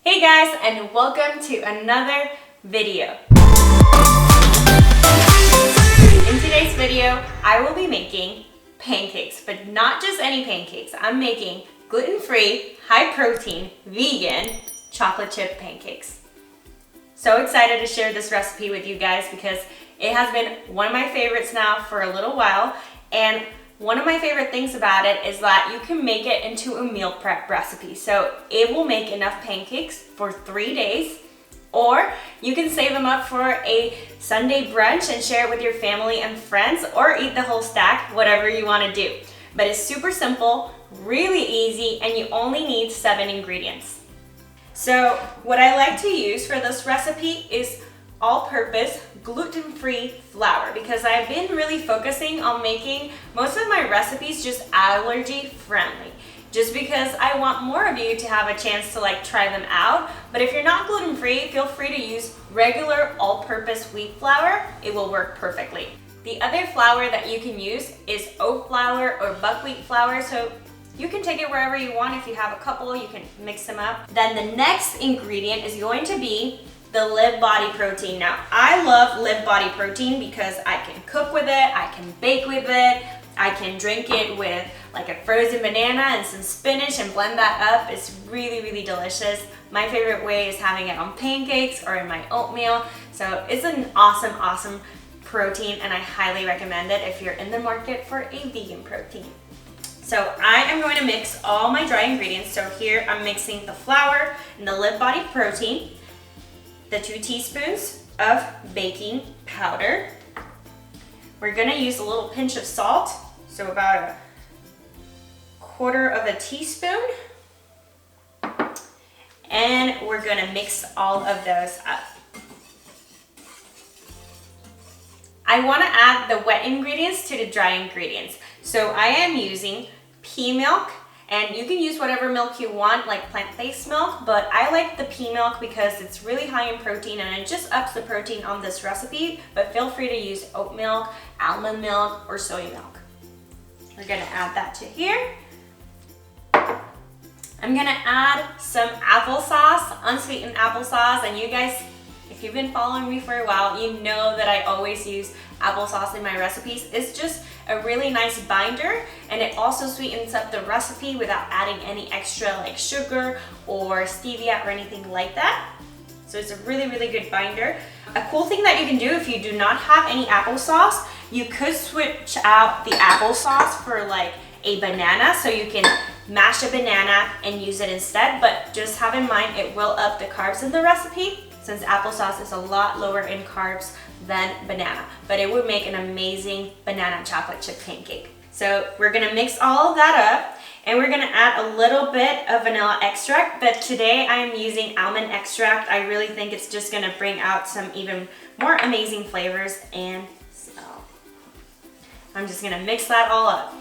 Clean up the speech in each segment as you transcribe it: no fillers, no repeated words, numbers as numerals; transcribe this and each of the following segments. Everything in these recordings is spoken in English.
Hey guys, and welcome to another video. In today's video, I will be making pancakes, but not just any pancakes. I'm making gluten-free, high-protein, vegan chocolate chip pancakes. So excited to share this recipe with you guys because it has been one of my favorites now for a little while, and one of my favorite things about it is that you can make it into a meal prep recipe. So it will make enough pancakes for 3 days, or you can save them up for a Sunday brunch and share it with your family and friends, or eat the whole stack, whatever you want to do. But it's super simple, really easy, and you only need 7 ingredients. So what I like to use for this recipe is all-purpose gluten-free flour, because I've been really focusing on making most of my recipes just allergy friendly, just because I want more of you to have a chance to try them out. But if you're not gluten-free, feel free to use regular all-purpose wheat flour. It will work perfectly. The other flour that you can use is oat flour or buckwheat flour, so you can take it wherever you want. If you have a couple, you can mix them up. Then the next ingredient is going to be the LIV BODY protein. Now, I love LIV BODY protein because I can cook with it, I can bake with it, I can drink it with like a frozen banana and some spinach and blend that up. It's really, really delicious. My favorite way is having it on pancakes or in my oatmeal. So it's an awesome, awesome protein, and I highly recommend it if you're in the market for a vegan protein. So I am going to mix all my dry ingredients. So here I'm mixing the flour and the LIV BODY protein, the 2 teaspoons of baking powder. We're gonna use a little pinch of salt, so about 1/4 teaspoon. And we're gonna mix all of those up. I wanna add the wet ingredients to the dry ingredients. So I am using pea milk, and you can use whatever milk you want, like plant-based milk, but I like the pea milk because it's really high in protein and it just ups the protein on this recipe. But feel free to use oat milk, almond milk, or soy milk. We're gonna add that to here. I'm gonna add some applesauce, unsweetened applesauce, and you guys, if you've been following me for a while, you know that I always use applesauce in my recipes. It's just a really nice binder, and it also sweetens up the recipe without adding any extra like sugar or stevia or anything like that. So it's a really, really good binder. A cool thing that you can do if you do not have any applesauce, you could switch out the applesauce for like a banana, so you can mash a banana and use it instead. But just have in mind, it will up the carbs in the recipe, since applesauce is a lot lower in carbs than banana, but it would make an amazing banana chocolate chip pancake. So we're gonna mix all of that up, and we're gonna add a little bit of vanilla extract, but today I am using almond extract. I really think it's just gonna bring out some even more amazing flavors and smell. I'm just gonna mix that all up.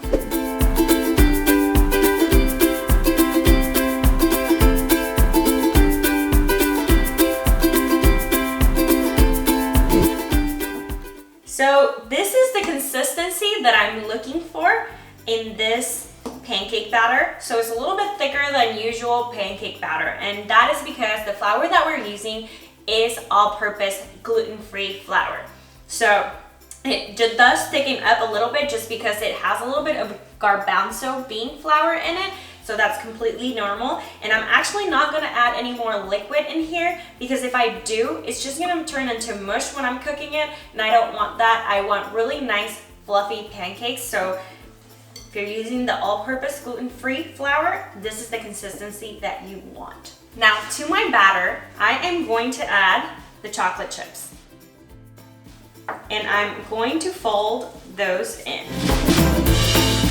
So this is the consistency that I'm looking for in this pancake batter. So it's a little bit thicker than usual pancake batter, and that is because the flour that we're using is all-purpose gluten-free flour. So it does thicken up a little bit just because it has a little bit of garbanzo bean flour in it. So that's completely normal. And I'm actually not gonna add any more liquid in here, because if I do, it's just gonna turn into mush when I'm cooking it, and I don't want that. I want really nice fluffy pancakes. So if you're using the all-purpose gluten-free flour, this is the consistency that you want. Now to my batter, I am going to add the chocolate chips. And I'm going to fold those in.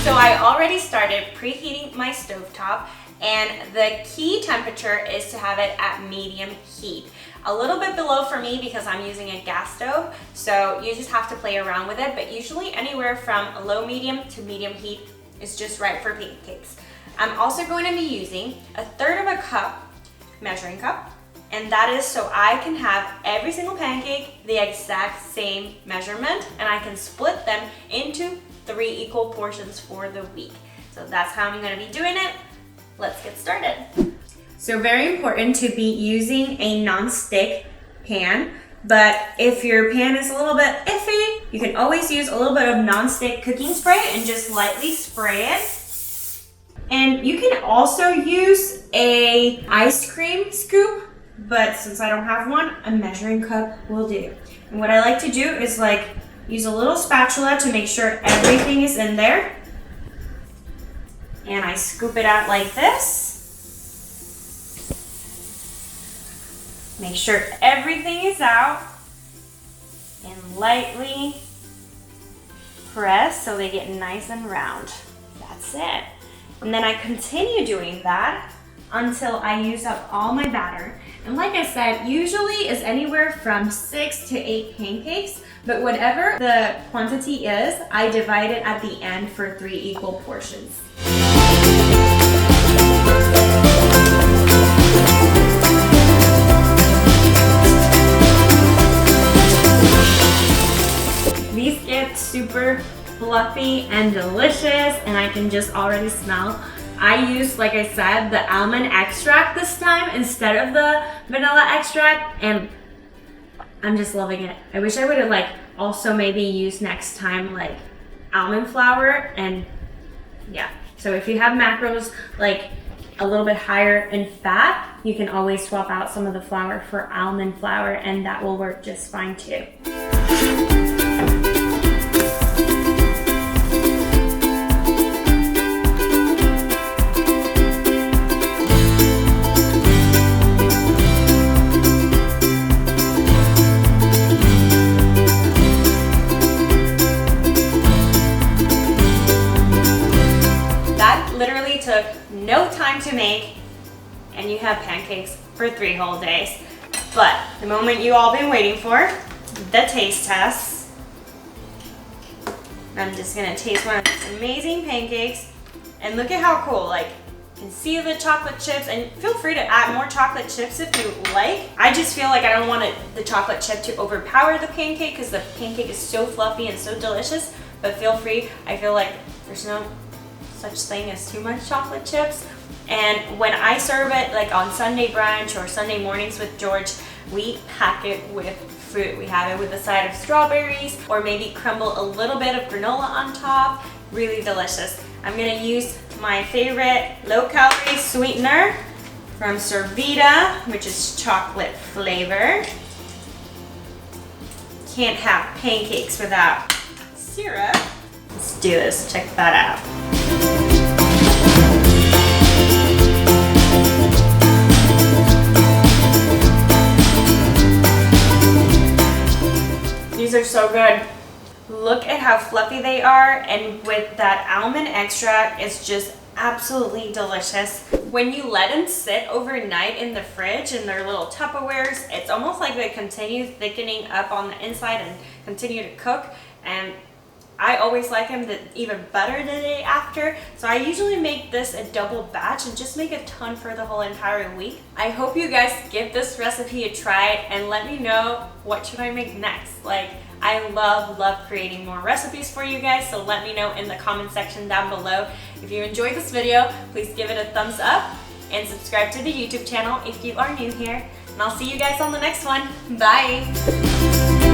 So I already started preheating my stovetop, and the key temperature is to have it at medium heat. A little bit below for me because I'm using a gas stove, so you just have to play around with it, but usually anywhere from low medium to medium heat is just right for pancakes. I'm also going to be using 1/3 cup measuring cup, and that is so I can have every single pancake the exact same measurement, and I can split them into 3 equal portions for the week. So that's how I'm gonna be doing it. Let's get started. So very important to be using a non-stick pan, but if your pan is a little bit iffy, you can always use a little bit of non-stick cooking spray and just lightly spray it. And you can also use a ice cream scoop, but since I don't have one, a measuring cup will do. And what I like to do is like use a little spatula to make sure everything is in there. And I scoop it out like this. Make sure everything is out and lightly press so they get nice and round. That's it. And then I continue doing that until I use up all my batter. And like I said, usually is anywhere from 6 to 8 pancakes, but whatever the quantity is, I divide it at the end for 3 equal portions. These get super fluffy and delicious, and I can just already smell. I used, like I said, the almond extract this time instead of the vanilla extract, and I'm just loving it. I wish I would have like also maybe used next time like almond flour, and yeah. So if you have macros like a little bit higher in fat, you can always swap out some of the flour for almond flour, and that will work just fine too. Literally took no time to make, and you have pancakes for 3 whole days. But the moment you all been waiting for, the taste test. I'm just gonna taste one of these amazing pancakes, and look at how cool, like, you can see the chocolate chips, and feel free to add more chocolate chips if you like. I just feel like I don't want the chocolate chip to overpower the pancake because the pancake is so fluffy and so delicious, but feel free. I feel like there's no such thing as too much chocolate chips. And when I serve it like on Sunday brunch or Sunday mornings with George, we pack it with fruit. We have it with a side of strawberries, or maybe crumble a little bit of granola on top. Really delicious. I'm gonna use my favorite low-calorie sweetener from Servita, which is chocolate flavor. Can't have pancakes without syrup. Let's do this, check that out. These are so good. Look at how fluffy they are, and with that almond extract, it's just absolutely delicious. When you let them sit overnight in the fridge in their little Tupperwares, it's almost like they continue thickening up on the inside and continue to cook. And I always like them even better the day after. So I usually make this a double batch and just make a ton for the whole entire week. I hope you guys give this recipe a try and let me know what should I make next. Like, I love creating more recipes for you guys, so let me know in the comment section down below. If you enjoyed this video, please give it a thumbs up and subscribe to the YouTube channel if you are new here. And I'll see you guys on the next one. Bye!